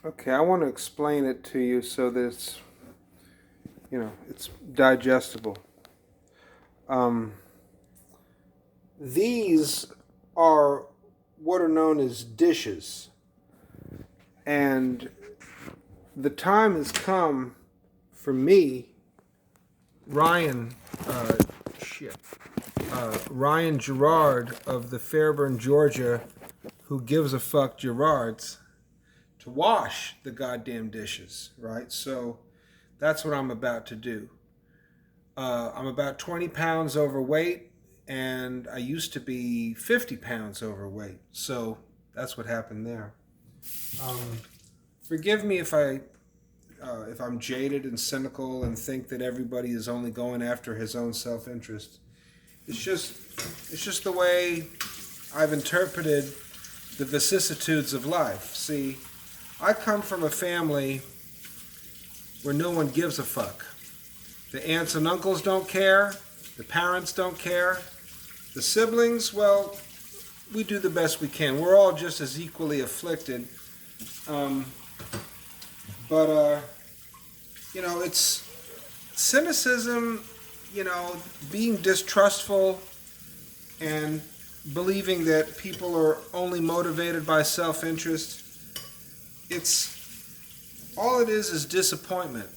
Okay, I want to explain it to you so that it's digestible. Um, these are what are known as dishes, and the time has come for me, Ryan, uh, shit, Ryan Gerard of the Fairburn, Georgia, who gives a fuck Gerards, to wash the goddamn dishes, right? So that's what I'm about to do. I'm about 20 pounds overweight, and I used to be 50 pounds overweight. So that's what happened there. Um, Forgive me if I'm jaded and cynical and think that everybody is only going after his own self-interest. It's just it's just the way I've interpreted the vicissitudes of life. See, I come from a family where no one gives a fuck. The aunts and uncles don't care. The parents don't care. The siblings, well, we do the best we can. We're all just as equally afflicted. Um, but, it's cynicism, being distrustful and believing that people are only motivated by self interest. It's all it is disappointment.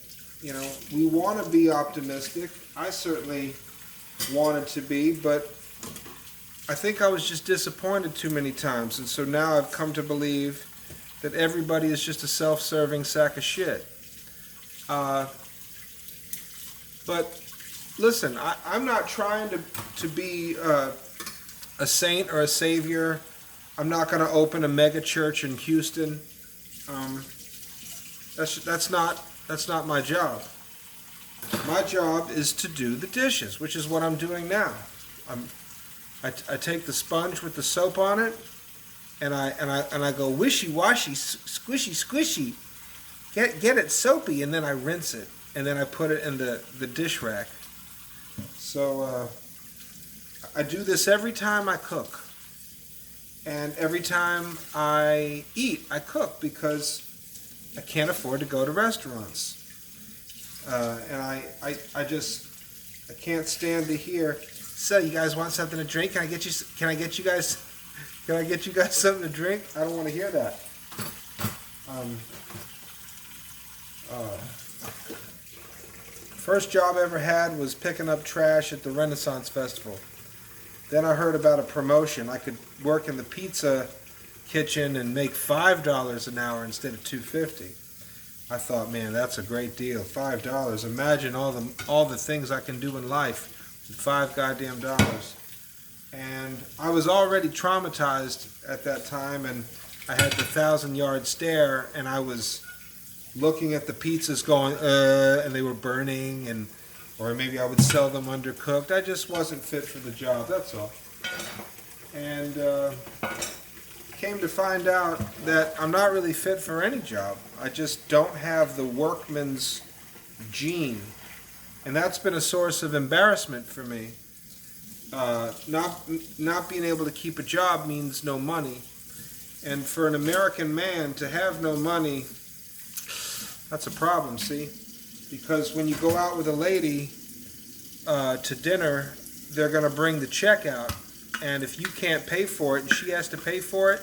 We want to be optimistic. I certainly wanted to be, but I think I was just disappointed too many times. And so now I've come to believe that everybody is just a self serving sack of shit. Uh, but listen, I'm not trying to be a saint or a savior. I'm not going to open a mega church in Houston. Um, that's not my job. My job is to do the dishes, which is what I'm doing now. I'm, I take the sponge with the soap on it, and I go wishy washy, squishy squishy, get it soapy, and then I rinse it, and then I put it in the dish rack. So I do this every time I cook, and every time I eat, I cook because I can't afford to go to restaurants. And I can't stand to hear. So you guys want something to drink? Can I get you guys something to drink? I don't want to hear that. Um, uh, First job I ever had was picking up trash at the Renaissance Festival. Then I heard about a promotion. I could work in the pizza kitchen and make $5 an hour instead of $2.50. I thought, man, that's a great deal. $5. Imagine all the things I can do in life with five goddamn dollars. And I was already traumatized at that time, and I had the 1,000-yard stare, and I was looking at the pizzas going, and they were burning, or maybe I would sell them undercooked. I just wasn't fit for the job. That's all. And came to find out that I'm not really fit for any job. I just don't have the workman's gene. And that's been a source of embarrassment for me. Not being able to keep a job means no money. And for an American man to have no money, that's a problem, see? Because when you go out with a lady to dinner, they're going to bring the check out. And if you can't pay for it and she has to pay for it,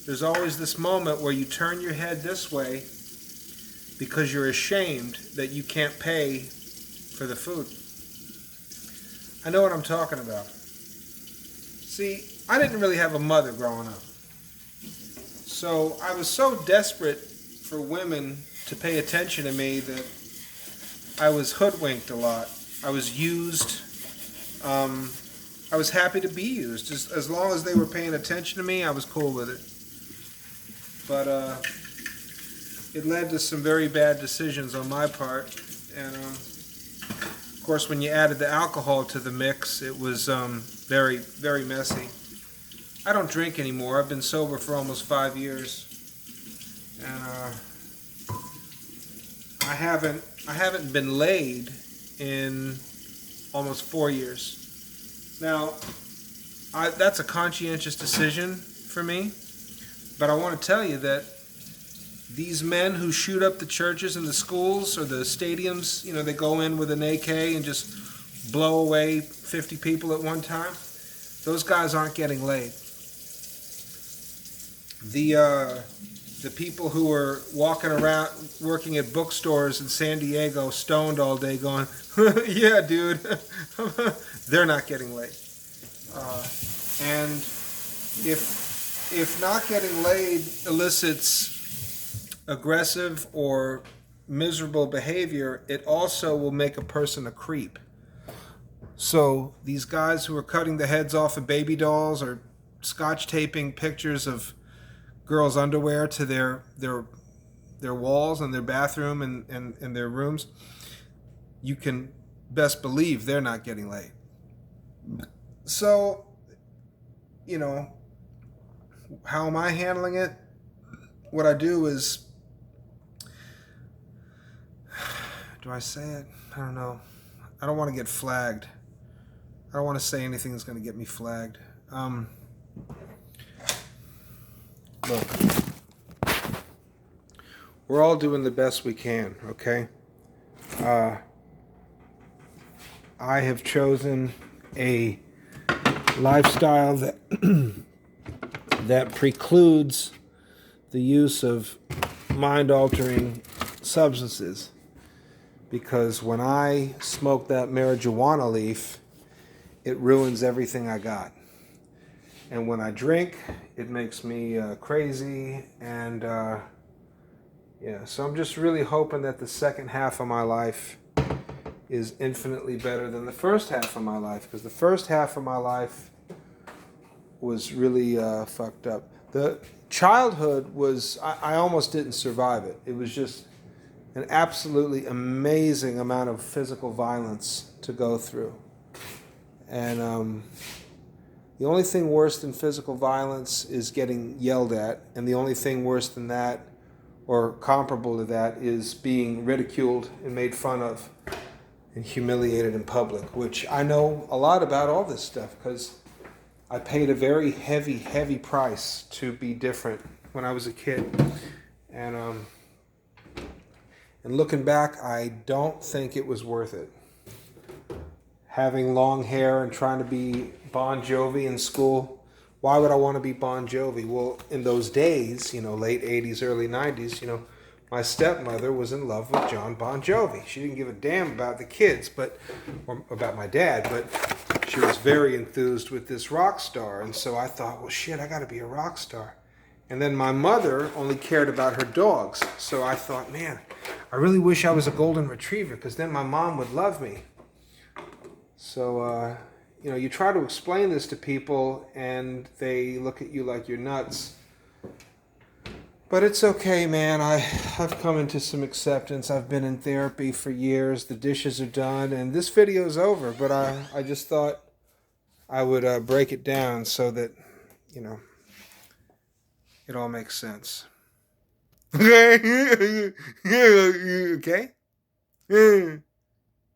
there's always this moment where you turn your head this way because you're ashamed that you can't pay for the food. I know what I'm talking about. See, I didn't really have a mother growing up. So I was so desperate for women to pay attention to me that I was hoodwinked a lot. I was used. I was happy to be used. Just as long as they were paying attention to me, I was cool with it. But it led to some very bad decisions on my part. And of course, when you added the alcohol to the mix, it was very, very messy. I don't drink anymore. I've been sober for almost 5 years. And I haven't been laid in almost 4 years. Now, that's a conscientious decision for me, but I want to tell you that These men who shoot up the churches and the schools or the stadiums, you know, they go in with an AK and just blow away 50 people at one time. Those guys aren't getting laid. The people who are walking around working at bookstores in San Diego stoned all day going, yeah, dude, they're not getting laid. And if not getting laid elicits aggressive or miserable behavior, it also will make a person a creep. So these guys who are cutting the heads off of baby dolls or scotch taping pictures of girls' underwear to their walls and their bathroom and their rooms, you can best believe they're not getting laid. So, you know, how am I handling it? What I do is, do I say it? I don't know. I don't want to get flagged. I don't want to say anything that's going to get me flagged. Look, we're all doing the best we can, okay? I have chosen a lifestyle that that precludes the use of mind-altering substances, because when I smoke that marijuana leaf, it ruins everything I got. And when I drink, it makes me crazy. And yeah, so I'm just really hoping that the second half of my life is infinitely better than the first half of my life, because the first half of my life was really fucked up. The childhood was, I almost didn't survive it. It was just an absolutely amazing amount of physical violence to go through. And the only thing worse than physical violence is getting yelled at, and the only thing worse than that, or comparable to that, is being ridiculed and made fun of and humiliated in public, which I know a lot about all this stuff because I paid a very heavy, heavy price to be different when I was a kid. And looking back, I don't think it was worth it. Having long hair and trying to be Bon Jovi in school. Why would I want to be Bon Jovi? Well, in those days, you know, late 80s, early 90s, you know, my stepmother was in love with John Bon Jovi. She didn't give a damn about the kids, or about my dad, but she was very enthused with this rock star. And so I thought, well, shit, I got to be a rock star. And then my mother only cared about her dogs. So I thought, man, I really wish I was a golden retriever, because then my mom would love me. So, you know, you try to explain this to people and they look at you like you're nuts. But it's okay, man. I've come into some acceptance. I've been in therapy for years. The dishes are done and this video's over. But I just thought I would break it down so that, you know, it all makes sense. Okay? Okay?